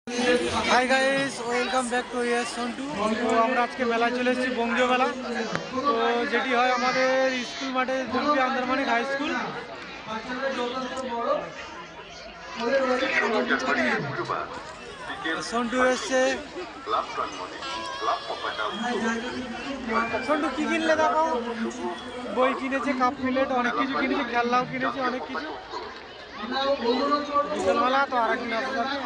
Hi guys welcome back to S Sontu. তো আমরা আজকে মেলা চলে এসেছি, বঙ্গীয় মেলা। তো যেটি হয় আমাদের স্কুল মাঠে, জুলপি আন্দারমানিক হাই স্কুল। সন্টু এসছে। সন্টু কি কিনলে দেখো? বই কিনেছে, কাপ প্লেট, অনেক কিছু কিনেছে, খেলনাও কিনেছে, অনেক কিছু। বিশাল মেলা। তো আর একদিন আসতে থাকি।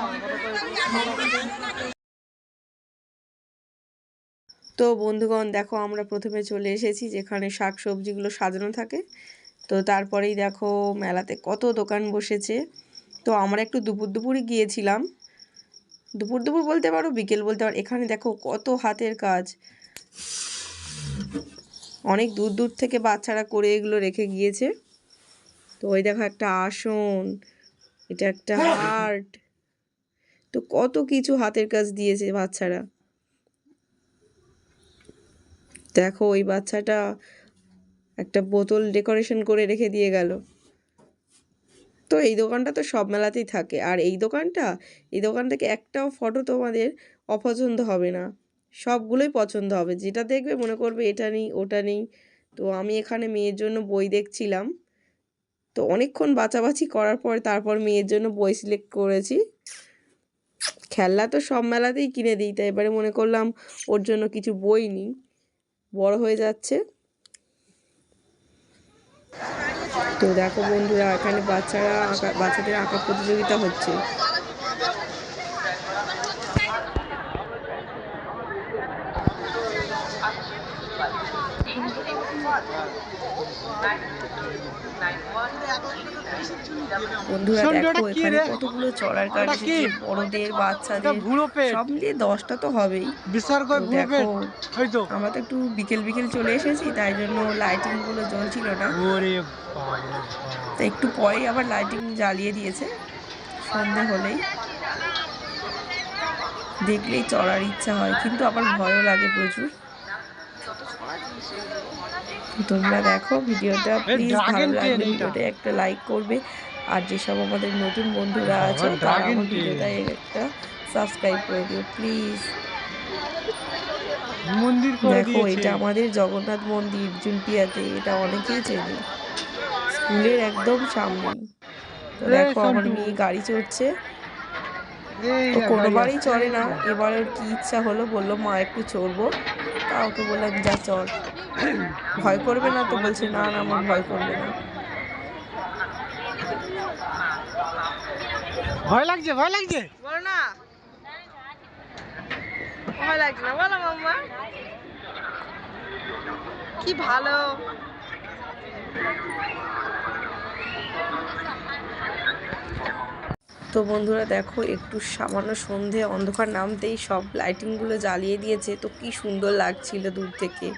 তো বন্ধুগণ দেখো, আমরা প্রথমে চলে এসেছি যেখানে শাক সবজিগুলো সাজানো থাকে। তো তারপরেই দেখো মেলাতে কত দোকান বসেছে। তো আমরা একটু দুপুরে গিয়েছিলাম, দুপুর বলতে পারো, বিকেল বলতে পারো। এখানে দেখো কত হাতের কাজ, অনেক দূর থেকে বাচ্চারা করে এগুলো রেখে গিয়েছে। তো ওই দেখো একটা আসন, এটা একটা হার্ট। তো কত কিছু হাতের কাজ দিয়েছে বাচ্চারা। দেখো ওই বাচ্চাটা একটা বোতল ডেকোরেশন করে রেখে দিয়ে গেল। তো এই দোকানটা তো সব মেলাতেই থাকে। আর এই দোকান থেকে একটাও ফটো তোমাদের অপছন্দ হবে না, সবগুলোই পছন্দ হবে। যেটা দেখবে মনে করবে এটা নেই ওটা নেই। তো আমি এখানে মেয়ের জন্য বই দেখছিলাম। তো অনেকক্ষণ বাছাবাছি করার পর তারপর মেয়ের জন্য বই সিলেক্ট করেছি। খেলনা তো সব মেলাতেই কিনে দিই, তাই এবারে মনে করলাম ওর জন্য কিছু বই নিই, বড় হয়ে যাচ্ছে। তো দেখো বন্ধুরা, এখানে বাচ্চাদের আঁকা প্রতিযোগিতা হচ্ছে। বন্ধুরা দেখো, এখানে কতগুলো চড়ার গাড়ি এসেছে, বড়দের বাচ্চাদের সব মিলিয়ে 10টা তো হবেই। তো দেখো, আমরা তো একটু বিকেল চলে এসেছি, তাই জন্য লাইটিং গুলো জ্বলছিল না। তো একটু পরেই আবার লাইটিং জ্বালিয়ে দিয়েছে। সন্ধে হলেই দেখলেই চড়ার ইচ্ছা হয়, কিন্তু আবার ভয়ও লাগে প্রচুর। তোমরা দেখো ভিডিওটা, প্লিজ ভালো লাগলে ভিডিওটা একটা লাইক করবে। আর যেসব আমাদের নতুন বন্ধুরা আছো তারা আমার ভিডিওটা একটা সাবস্ক্রাইব করে দিও প্লিজ। দেখো এটা আমাদের জগন্নাথ মন্দির জুলপিয়াতে, এটা অনেকেই চেনে, স্কুলের একদম সামনেই। তো দেখো আমার মেয়ে গাড়ি চড়ছে। তো কোনোবারই চড়ে না, এবার ওর কি ইচ্ছা হলো, বললো মা একটু চড়বো। তা ওকে বললাম যা চড়। ভয় করবে না? তো বলছে না না, আমার ভয় করবে না। ভয় লাগছে বলো না, ভয় লাগছে না, বলো মাম্মা। কি ভালো। তো বন্ধুরা দেখো, একটু সামান্য সন্ধে অন্ধকার নামতেই সব লাইটিংগুলো জ্বালিয়ে দিয়েছে। তো কি সুন্দর লাগছিল দূর থেকে।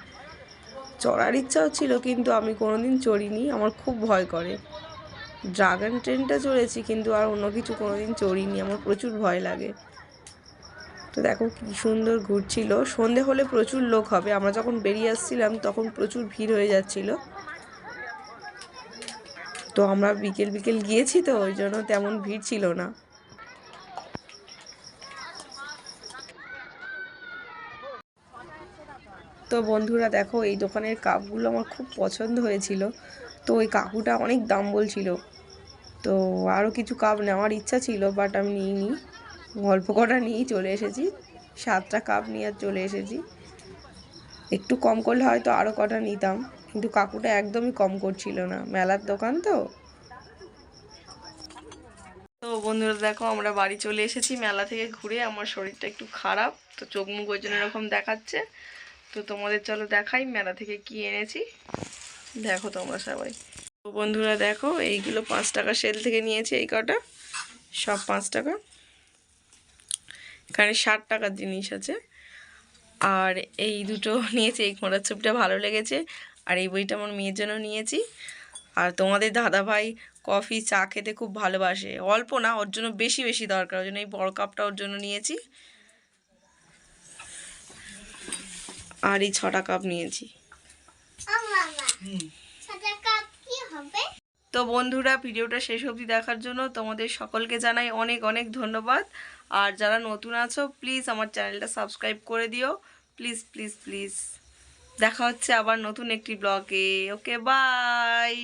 চড়ার ইচ্ছাও ছিল, কিন্তু আমি কোনোদিন চড়িনি, আমার খুব ভয় করে। ড্রাগন ট্রেনটা চড়েছি, কিন্তু আর অন্য কিছু কোনোদিন চড়িনি, আমার প্রচুর ভয় লাগে। তো দেখো কি সুন্দর ঘুরছিল। সন্ধে হলে প্রচুর লোক হবে, আমরা যখন বেরিয়ে আসছিলাম তখন প্রচুর ভিড় হয়ে যাচ্ছিল। তো আমরা বিকেল গিয়েছি, তো ওই জন্য তেমন ভিড় ছিল না। তো বন্ধুরা দেখো, এই দোকানের কাপগুলো আমার খুব পছন্দ হয়েছিল। তো ওই কাকুটা অনেক দাম বলছিল। তো আরও কিছু কাপ নেওয়ার ইচ্ছা ছিল, বাট আমি নিইনি, গল্প কটা নিয়েই চলে এসেছি। 7টা কাপ নিয়ে চলে এসেছি। একটু কম করলে হয়তো আরও কটা নিতাম, কিন্তু কাকুটা একদমই কম করছিল না, মেলার দোকান তো। তো বন্ধুরা দেখো, আমরা বাড়ি চলে এসেছি মেলা থেকে ঘুরে। আমার শরীরটা একটু খারাপ, তো চোখ মুখ ওই জন্য এরকম দেখাচ্ছে। তো তোমাদের চলো দেখাই মেলা থেকে কি এনেছি। দেখো তোমরা সবাই। তো বন্ধুরা দেখো, এইগুলো 5 টাকা সেল থেকে নিয়েছি, এই কটা সব 5 টাকা। এখানে 60 টাকার জিনিস আছে। আর এই দুটো নিয়েছি, এই ঘোড়ার ছবিটা ভালো লেগেছে। আর এই বইটা আমার মেয়ের জন্য নিয়েছি। আর তোমাদের দাদা ভাই কফি চা খেতে খুব ভালোবাসে, অল্প না, ওর জন্য বেশি দরকার, ওর জন্য এই বড় কাপটা ওর জন্য নিয়েছি। আর এই 6টা কাপ নিয়েছি। তো বন্ধুরা, ভিডিওটা শেষ অবধি দেখার জন্য তোমাদের সকলকে জানাই অনেক ধন্যবাদ। আর যারা নতুন আছো প্লিজ আমার চ্যানেলটা সাবস্ক্রাইব করে দিও, প্লিজ প্লিজ প্লিজ। দেখা হচ্ছে আবার নতুন একটি ব্লগে। Okay bye.